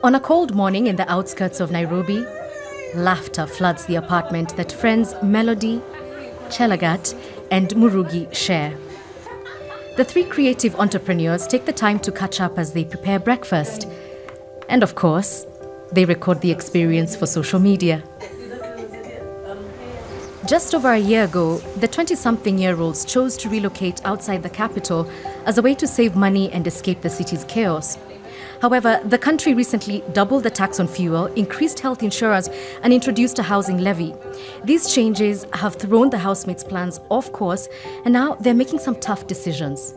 On a cold morning in the outskirts of Nairobi, laughter floods the apartment that friends Melody, Chelagat, and Murugi share. The three creative entrepreneurs take the time to catch up as they prepare breakfast. And of course, they record the experience for social media. Just over a year ago, the 20-something-year-olds chose to relocate outside the capital as a way to save money and escape the city's chaos. However, the country recently doubled the tax on fuel, increased health insurance, and introduced a housing levy. These changes have thrown the housemates' plans off course, and now they're making some tough decisions.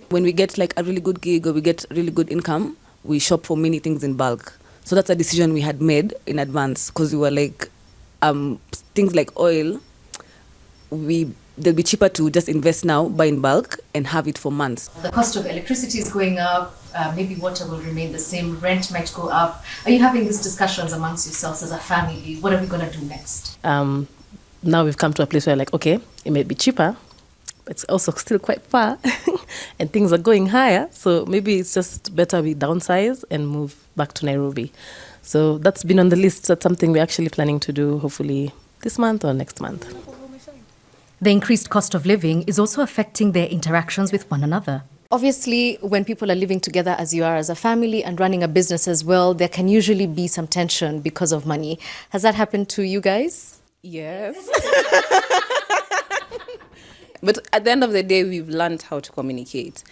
When we get like a really good gig or we get really good income, we shop for many things in bulk. So that's a decision we had made in advance, because we were like, things like oil, they'll be cheaper to just invest now, buy in bulk, and have it for months. The cost of electricity is going up, maybe water will remain the same, rent might go up. Are you having these discussions amongst yourselves as a family? What are we going to do next? Now we've come to a place where like, okay, it may be cheaper, but it's also still quite far, and things are going higher, so maybe it's just better we downsize and move back to Nairobi. So that's been on the list. That's something we're actually planning to do, hopefully this month or next month. The increased cost of living is also affecting their interactions with one another. Obviously, when people are living together as you are as a family and running a business as well, there can usually be some tension because of money. Has that happened to you guys? Yes. But at the end of the day, we've learned how to communicate.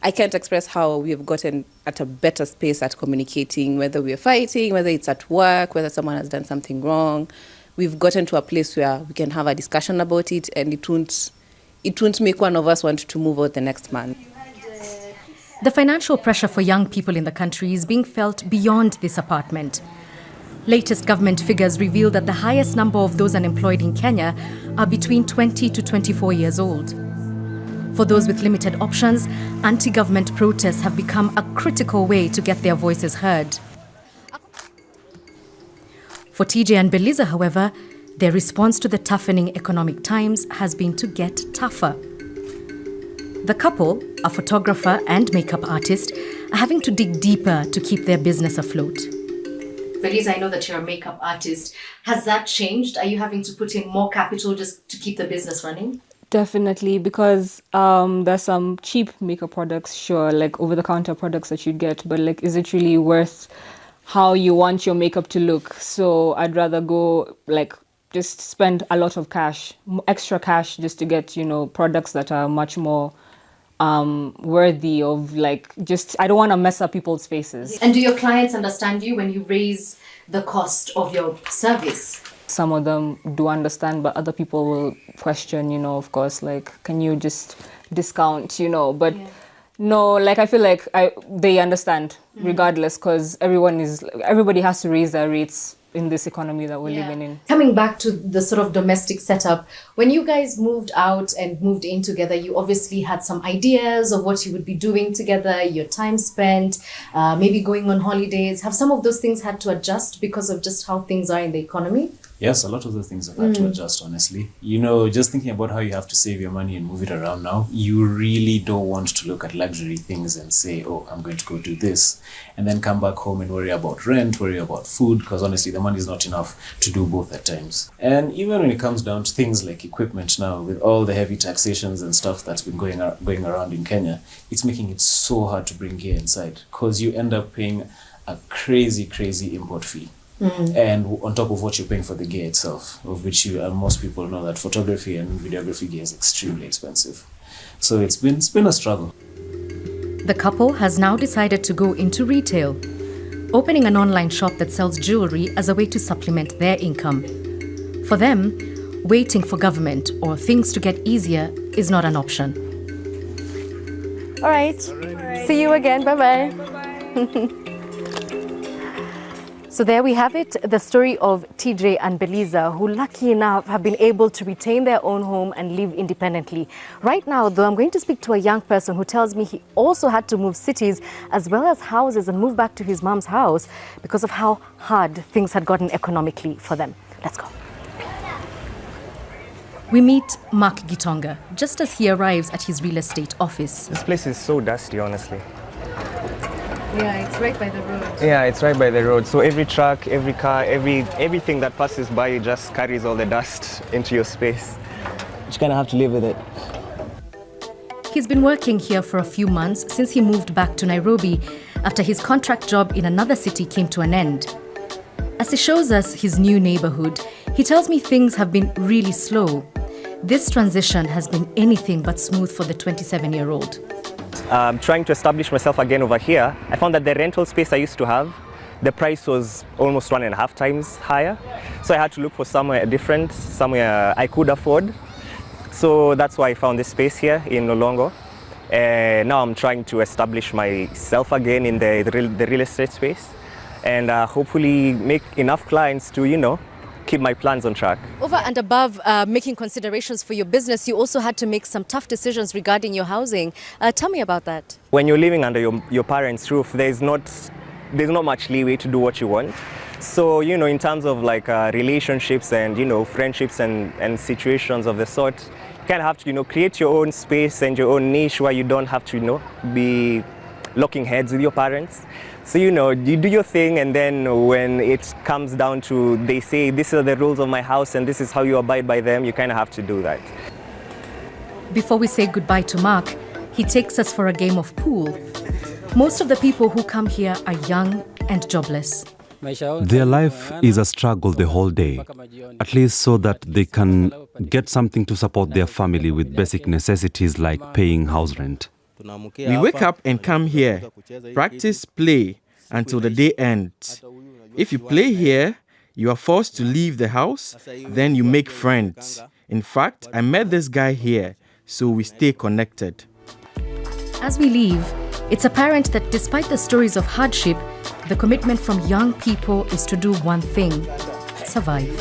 I can't express how we have gotten at a better space at communicating, whether we're fighting, whether it's at work, whether someone has done something wrong. We've gotten to a place where we can have a discussion about it, and it won't make one of us want to move out the next month. The financial pressure for young people in the country is being felt beyond this apartment. Latest government figures reveal that the highest number of those unemployed in Kenya are between 20 to 24 years old. For those with limited options, anti-government protests have become a critical way to get their voices heard. For TJ and Beliza, however, their response to the toughening economic times has been to get tougher. The couple, a photographer and makeup artist, are having to dig deeper to keep their business afloat. Beliza, I know that you're a makeup artist. Has that changed? Are you having to put in more capital just to keep the business running? Definitely, because there's some cheap makeup products, sure, like over-the-counter products that you get, but like, is it really worth how you want your makeup to look? So I'd rather go like just spend a lot of cash, extra cash, just to get, products that are much more worthy of like, just, I don't want to mess up people's faces. And do your clients understand you when you raise the cost of your service? Some of them do understand, but other people will question, of course, like, can you just discount, but yeah. No, like, I feel like they understand regardless, because everybody has to raise their rates in this economy that we're living in. Coming back to the sort of domestic setup, when you guys moved out and moved in together, you obviously had some ideas of what you would be doing together, your time spent, maybe going on holidays. Have some of those things had to adjust because of just how things are in the economy? Yes, a lot of those things have had to adjust, honestly. Just thinking about how you have to save your money and move it around now, you really don't want to look at luxury things and say, oh, I'm going to go do this, and then come back home and worry about rent, worry about food, because honestly, the money is not enough to do both at times. And even when it comes down to things like equipment now, with all the heavy taxations and stuff that's been going around in Kenya, it's making it so hard to bring gear inside, because you end up paying a crazy import fee. And on top of what you're paying for the gear itself, of which most people know that photography and videography gear is extremely expensive. So it's been a struggle. The couple has now decided to go into retail, opening an online shop that sells jewelry as a way to supplement their income. For them, waiting for government or things to get easier is not an option. All right. See you again. Bye-bye. So there we have it, the story of TJ and Beliza, who lucky enough have been able to retain their own home and live independently. Right now, though, I'm going to speak to a young person who tells me he also had to move cities as well as houses and move back to his mom's house because of how hard things had gotten economically for them. Let's go. We meet Mark Gitonga just as he arrives at his real estate office. This place is so dusty, honestly. Yeah, it's right by the road. Yeah, it's right by the road. So every truck, every car, everything that passes by just carries all the dust into your space. You just kind of have to live with it. He's been working here for a few months since he moved back to Nairobi after his contract job in another city came to an end. As he shows us his new neighborhood, he tells me things have been really slow. This transition has been anything but smooth for the 27-year-old. Trying to establish myself again over here, I found that the rental space I used to have, the price was almost 1.5 times higher. So I had to look for somewhere different, somewhere I could afford. So that's why I found this space here in Lolongo. Now I'm trying to establish myself again in the real estate space and hopefully make enough clients to, keep my plans on track. Over and above making considerations for your business, you also had to make some tough decisions regarding your housing. Tell me about that. When you're living under your parents' roof, there's not much leeway to do what you want. So, in terms of like relationships and, friendships and situations of the sort, you kind of have to, create your own space and your own niche where you don't have to, be locking heads with your parents. So, you do your thing, and then when it comes down to, they say, these are the rules of my house and this is how you abide by them, you kind of have to do that. Before we say goodbye to Mark, he takes us for a game of pool. Most of the people who come here are young and jobless. Their life is a struggle the whole day, at least so that they can get something to support their family with basic necessities like paying house rent. We wake up and come here, practice, play until the day ends. If you play here, you are forced to leave the house, then you make friends. In fact, I met this guy here, so we stay connected. As we leave, it's apparent that despite the stories of hardship, the commitment from young people is to do one thing: survive.